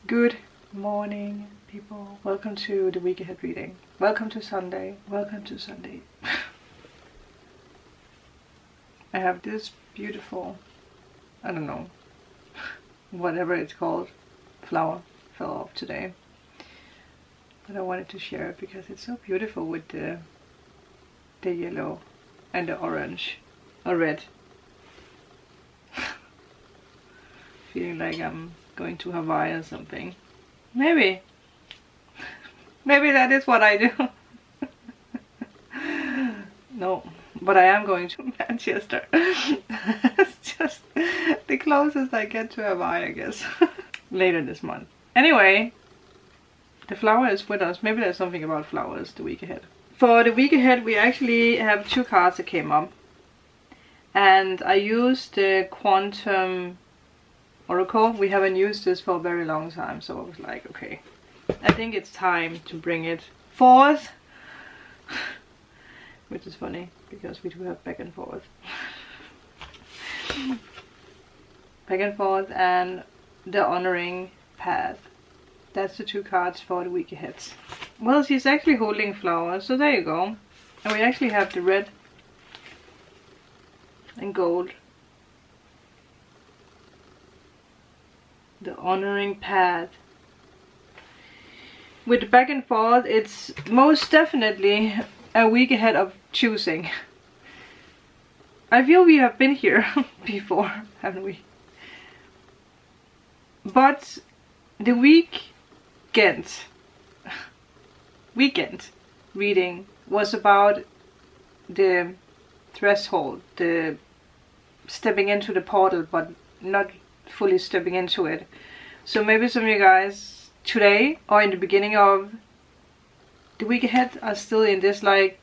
Good morning, people. Welcome to the week ahead reading. Welcome to Sunday. Welcome to Sunday. I have this beautiful, I don't know, whatever it's called, flower fell off today. But I wanted to share it because it's so beautiful with the yellow and the orange or red. Feeling like I'm going to Hawaii or something. Maybe that is what I do. No, but I am going to Manchester. It's just the closest I get to Hawaii, I guess. Later this month. Anyway, the flower is with us. Maybe there's something about flowers the week ahead. For the week ahead, we actually have two cards that came up. And I used the Quantum Oracle. We haven't used this for a very long time, so I was like, okay, I think it's time to bring it forth. Which is funny, because we do have back and forth. Back and forth and the Honoring Path. That's the two cards for the week ahead. Well, she's actually holding flowers, so there you go. And we actually have the red and gold. The Honoring Path. With the back and forth, it's most definitely a week ahead of choosing. I feel we have been here before, haven't we? But the weekend reading was about the threshold, the stepping into the portal, but not fully stepping into it. So maybe some of you guys today or in the beginning of the week ahead are still in this like,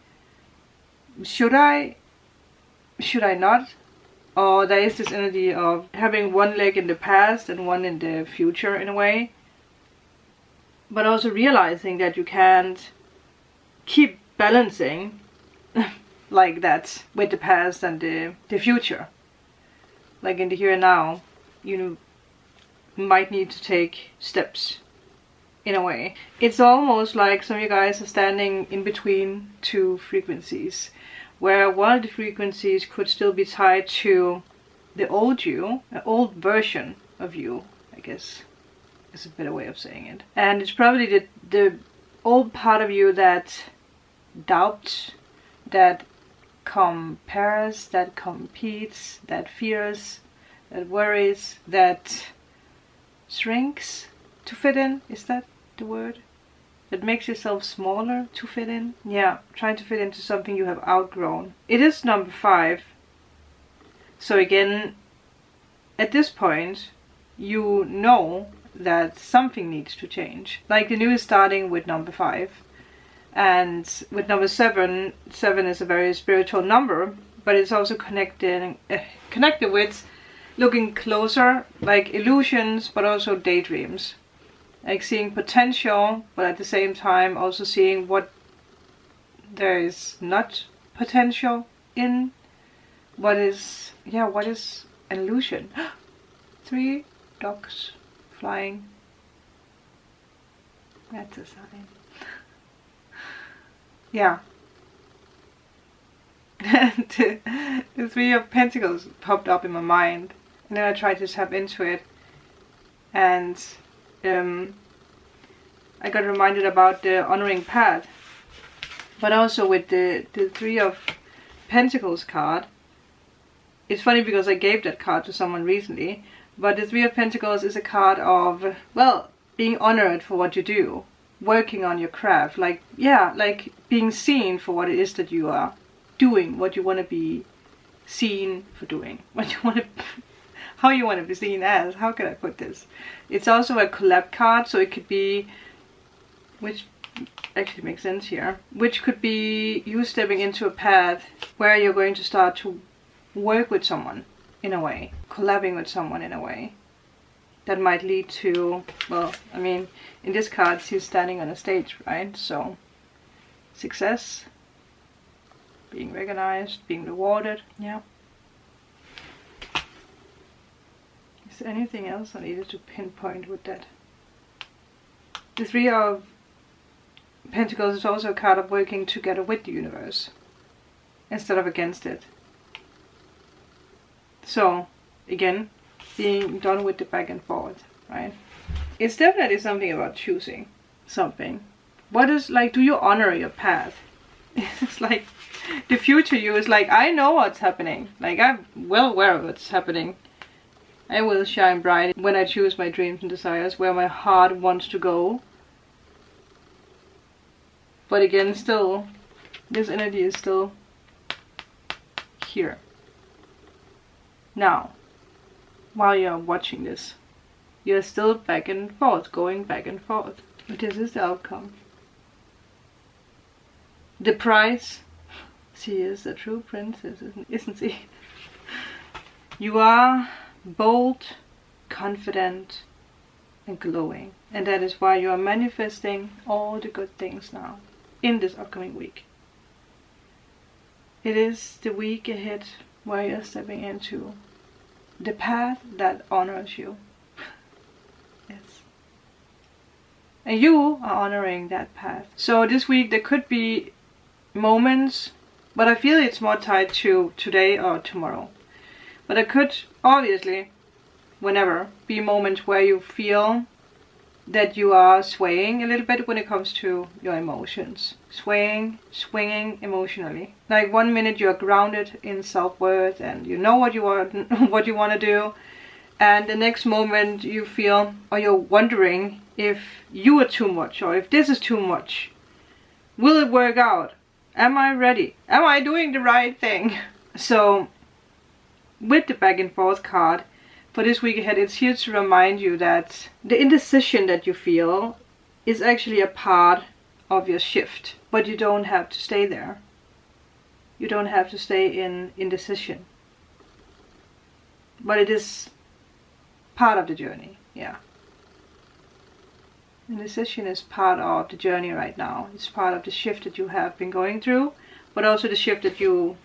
should I not? Or there is this energy of having one leg in the past and one in the future in a way, but also realizing that you can't keep balancing like that with the past and the future. Like in the here and now, you might need to take steps in a way. It's almost like some of you guys are standing in between two frequencies, where one of the frequencies could still be tied to the old you, an old version of you, I guess is a better way of saying it. And it's probably the old part of you that doubts, that compares, that competes, that fears, that worries, that shrinks to fit in. Is that the word? That makes yourself smaller to fit in? Yeah, trying to fit into something you have outgrown. It is number 5. So again, at this point, you know that something needs to change. Like the new is starting with number 5. And with number 7, 7 is a very spiritual number, but it's also connected with looking closer, like illusions, but also daydreams. Like seeing potential, but at the same time also seeing what there is not potential in. What is an illusion? 3 ducks flying. That's a sign. Yeah. The 3 of Pentacles popped up in my mind. And then I tried to tap into it. And I got reminded about the Honoring Path. But also with the 3 of Pentacles card. It's funny because I gave that card to someone recently. But the 3 of Pentacles is a card of, well, being honored for what you do. Working on your craft. Like, yeah, like being seen for what it is that you are doing. What you want to be seen for doing. What you want to... How you want to be seen as. How can I put this? It's also a collab card. So it could be... Which actually makes sense here. Which could be you stepping into a path where you're going to start to work with someone in a way. Collabing with someone in a way. That might lead to, well, I mean, in this card, she's standing on a stage, right? So, success, being recognized, being rewarded, yeah. Is there anything else I needed to pinpoint with that? The Three of Pentacles is also a card of working together with the universe instead of against it. So, again, being done with the back and forth, right? It's definitely something about choosing something. What is, like, do you honor your path? It's like, the future you is like, I know what's happening. Like, I'm well aware of what's happening. I will shine bright when I choose my dreams and desires, where my heart wants to go. But again, still, this energy is still here. Now, while you're watching this, you're still back and forth, going back and forth. But this is the outcome. The prize, she is a true princess, isn't she? You are bold, confident, and glowing. And that is why you are manifesting all the good things now, in this upcoming week. It is the week ahead where you're stepping into the path that honors you. Yes. And you are honoring that path. So this week there could be moments, but I feel it's more tied to today or tomorrow. But there could, obviously, whenever, be moments where you feel that you are swaying a little bit when it comes to your emotions. Swaying, swinging emotionally. Like 1 minute you're grounded in self-worth and you know what you want, what you want to do. And the next moment you feel, or you're wondering if you are too much or if this is too much. Will it work out? Am I ready? Am I doing the right thing? So, with the back and forth card, for this week ahead, it's here to remind you that the indecision that you feel is actually a part of your shift. But you don't have to stay there. You don't have to stay in indecision. But it is part of the journey, yeah. Indecision is part of the journey right now. It's part of the shift that you have been going through, but also the shift that you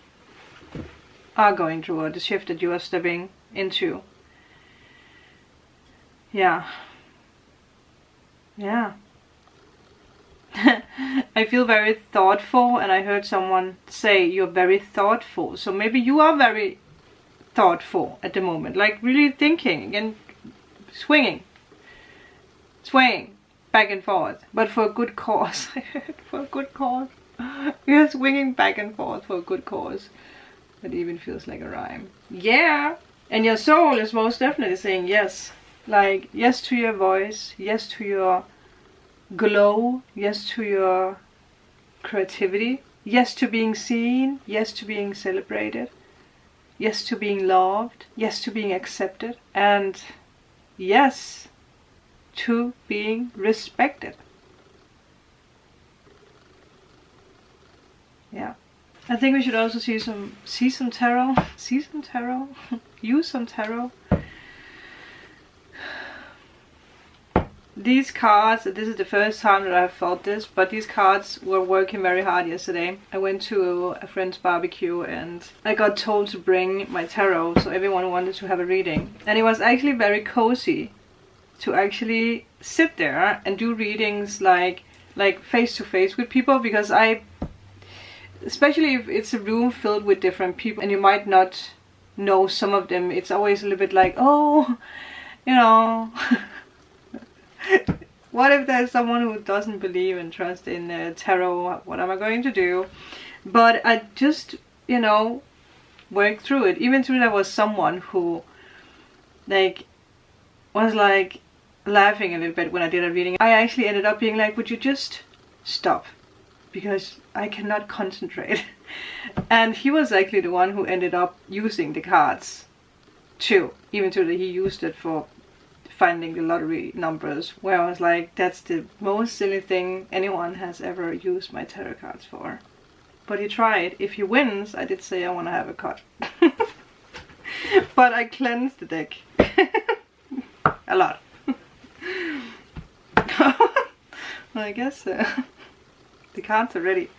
are going through, or the shift that you are stepping into. Yeah. Yeah. I feel very thoughtful, and I heard someone say you're very thoughtful. So maybe you are very thoughtful at the moment, like really thinking and swaying back and forth, but for a good cause. For a good cause. You're swinging back and forth for a good cause. It even feels like a rhyme. Yeah. And your soul is most definitely saying yes. Like, yes to your voice, yes to your glow, yes to your creativity, yes to being seen, yes to being celebrated, yes to being loved, yes to being accepted, and yes to being respected. Yeah. I think we should also see some tarot. See some tarot. Use some tarot. These cards, this is the first time that I've felt this, but these cards were working very hard yesterday. I went to a friend's barbecue and I got told to bring my tarot, so everyone wanted to have a reading. And it was actually very cozy to actually sit there and do readings like face to face with people, because especially if it's a room filled with different people and you might not know some of them, it's always a little bit like, oh, you know, what if there's someone who doesn't believe and trust in tarot? What am I going to do? But I just, you know, worked through it. Even though there was someone who was laughing a little bit when I did a reading. I actually ended up being like, would you just stop? Because I cannot concentrate. And he was actually the one who ended up using the cards too. Even though he used it for finding the lottery numbers, where I was like, that's the most silly thing anyone has ever used my tarot cards for. But he tried. If he wins, I did say I want to have a cut. But I cleansed the deck. A lot. I guess the cards are ready.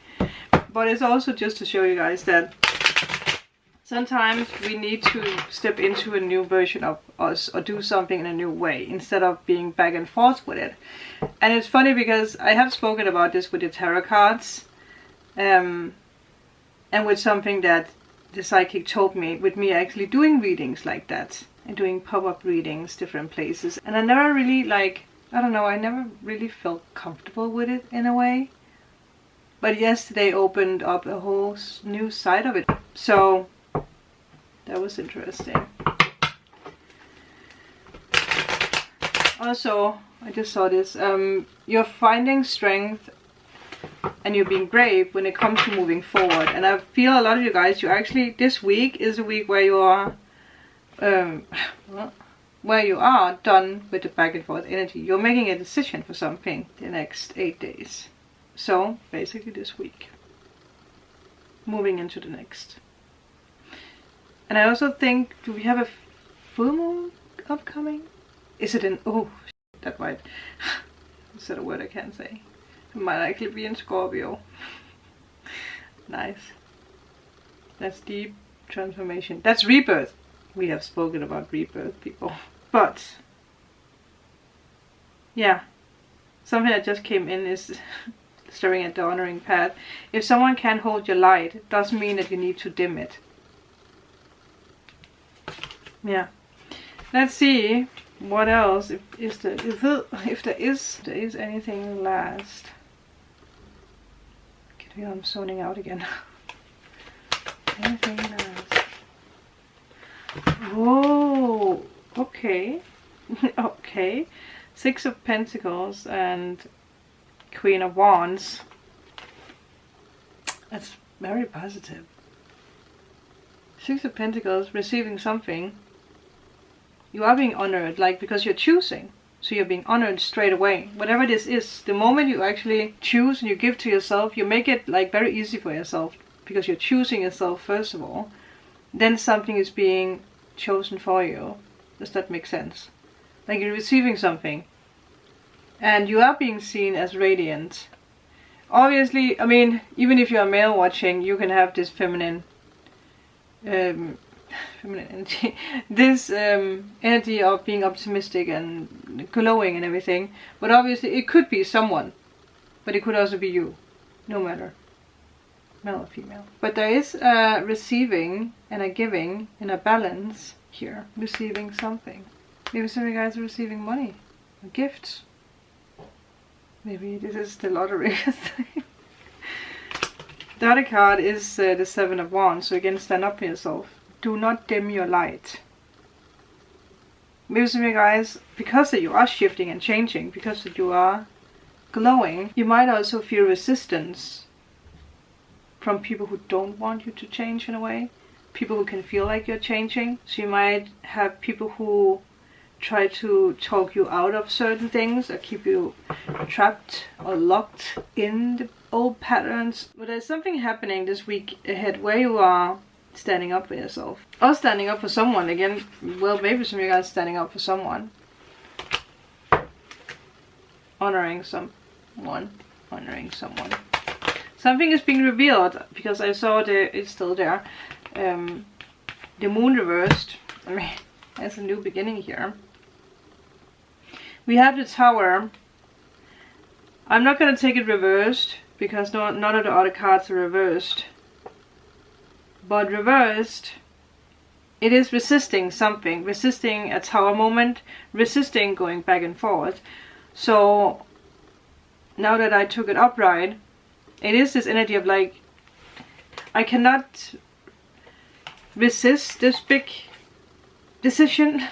But it's also just to show you guys that Sometimes we need to step into a new version of us or do something in a new way instead of being back and forth with it. And it's funny because I have spoken about this with the tarot cards and with something that the psychic told me, with me actually doing readings like that and doing pop-up readings different places. And I never really like, I don't know, I never really felt comfortable with it in a way. But yesterday opened up a whole new side of it. So that was interesting. Also, I just saw this. You're finding strength and you're being brave when it comes to moving forward. And I feel a lot of you guys, you actually, this week is a week where you are, done with the back and forth energy. You're making a decision for something the next 8 days. So, basically this week. Moving into the next. And I also think, do we have a full moon upcoming? Is it in, oh, that might, is that a word I can't say? It might actually be in Scorpio. Nice. That's deep transformation. That's rebirth. We have spoken about rebirth, people. But, yeah. Something that just came in is staring at the honoring path. If someone can't hold your light, it doesn't mean that you need to dim it. Yeah. Let's see what else. If there is anything last. Okay, I'm zoning out again. Anything last? Whoa. Okay. Okay. 6 of Pentacles and Queen of Wands. That's very positive. 6 of Pentacles, receiving something. You are being honored, like, because you're choosing. So you're being honored straight away. Whatever this is, the moment you actually choose and you give to yourself, you make it like very easy for yourself. Because you're choosing yourself first of all. Then something is being chosen for you. Does that make sense? Like you're receiving something. And you are being seen as radiant. Obviously, I mean, even if you're male watching, you can have this feminine energy, this energy of being optimistic and glowing and everything. But obviously it could be someone, but it could also be you, no matter, male or female. But there is a receiving and a giving in a balance here. Receiving something. Maybe some of you guys are receiving money, gifts. Maybe this is the lottery. The other card is the 7 of Wands. So again, stand up for yourself. Do not dim your light. Maybe some of you guys, because that you are shifting and changing, because that you are glowing, you might also feel resistance from people who don't want you to change in a way. People who can feel like you're changing. So you might have people who try to talk you out of certain things or keep you trapped or locked in the old patterns. But there's something happening this week ahead where you are standing up for yourself. Or standing up for someone again. Well, maybe some of you guys standing up for someone. Honoring someone. Honoring someone. Something is being revealed because I saw it's still there. The moon reversed. I mean, there's a new beginning here. We have the Tower. I'm not going to take it reversed because none of the other cards are reversed. But reversed, it is resisting something. Resisting a Tower moment. Resisting going back and forth. So now that I took it upright, it is this energy of like, I cannot resist this big decision.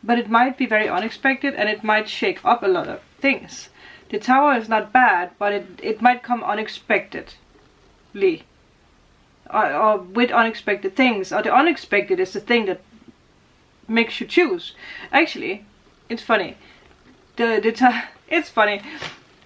But it might be very unexpected and it might shake up a lot of things. The Tower is not bad, but it might come unexpectedly. Or with unexpected things. Or the unexpected is the thing that makes you choose. Actually, it's funny. It's funny.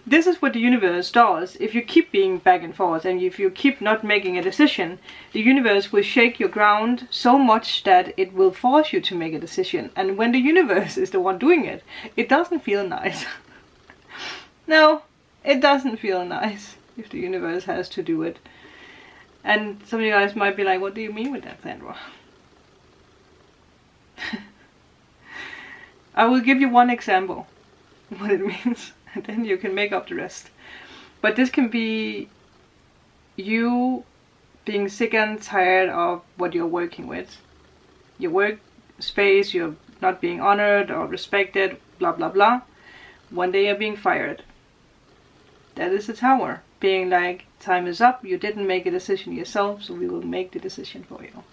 This is what the universe does. If you keep being back and forth and if you keep not making a decision, the universe will shake your ground so much that it will force you to make a decision. And when the universe is the one doing it, it doesn't feel nice. No, it doesn't feel nice if the universe has to do it. And some of you guys might be like, what do you mean with that, Sandra? I will give you one example what it means, and then you can make up the rest. But this can be you being sick and tired of what you're working with. Your work space, you're not being honored or respected, blah blah blah. One day you're being fired. That is the Tower. Being like, time is up, you didn't make a decision yourself, so we will make the decision for you.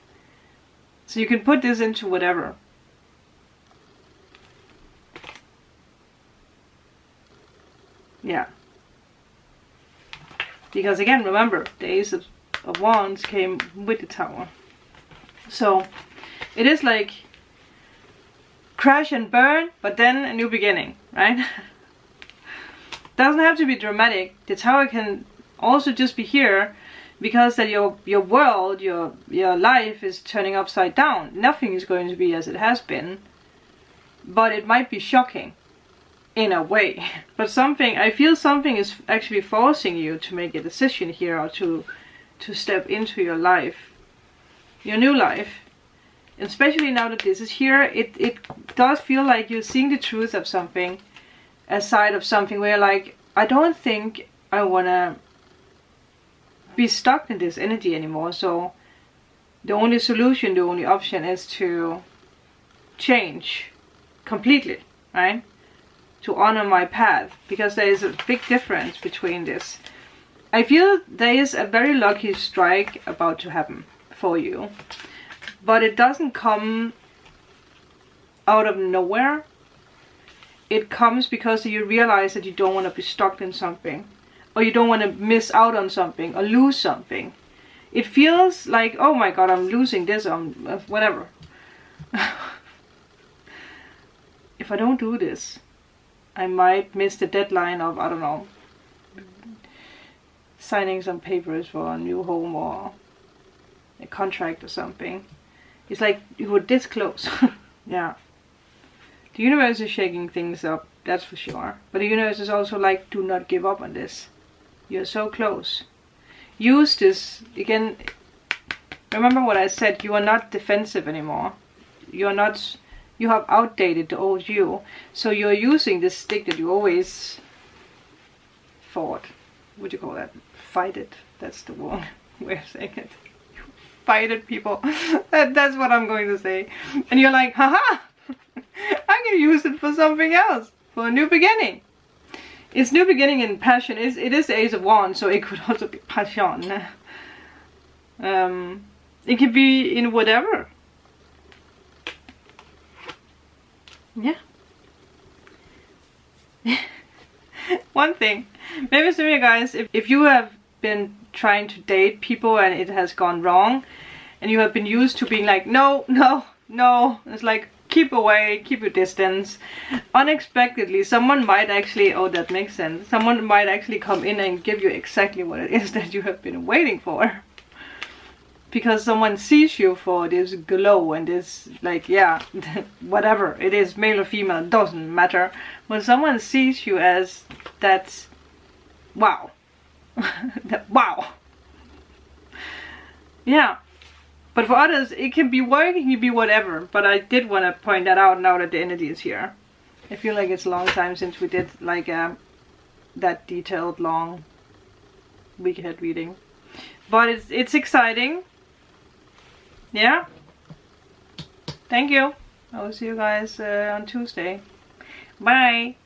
So you can put this into whatever. Yeah. Because again, remember, the Ace of Wands came with the Tower. So it is like crash and burn, but then a new beginning, right? Doesn't have to be dramatic. The Tower can also just be here because that your world, your life is turning upside down. Nothing is going to be as it has been, but it might be shocking in a way. But something, I feel something is actually forcing you to make a decision here, or to step into your life, your new life. Especially now that this is here, it does feel like you're seeing the truth of something, a side of something where you're like, I don't think I wanna be stuck in this energy anymore. So the only solution, the only option is to change completely, right? To honor my path, because there is a big difference between this. I feel there is a very lucky strike about to happen for you, but it doesn't come out of nowhere. It comes because you realize that you don't want to be stuck in something, or you don't want to miss out on something or lose something. It feels like, oh my god, I'm losing this, whatever. If I don't do this, I might miss the deadline of, I don't know, signing some papers for a new home or a contract or something. It's like you were this close. Yeah. The universe is shaking things up, that's for sure. But the universe is also like, do not give up on this. You're so close. Use this, again, remember what I said, you are not defensive anymore. You're not, you have outdated the old you. So you're using this stick that you always fought. What do you call that? Fight it. That's the wrong way of saying it. Fight it, people. That's what I'm going to say. And you're like, haha! I can use it for something else. For a new beginning. It's new beginning in passion. It is the Ace of Wands, so it could also be passion. It could be in whatever. Yeah. One thing. Maybe some of you guys, if you have been trying to date people and it has gone wrong, and you have been used to being like, no, no, no. It's like, keep away, keep your distance. Unexpectedly, someone might actually, oh, that makes sense. Someone might actually come in and give you exactly what it is that you have been waiting for. Because someone sees you for this glow and this, like, yeah, whatever it is, male or female, doesn't matter. When someone sees you as that, wow. That, wow. Yeah. But for others, it can be work, it can be whatever. But I did want to point that out now that the energy is here. I feel like it's a long time since we did like that detailed, long week ahead reading. But it's exciting. Yeah. Thank you. I will see you guys on Tuesday. Bye.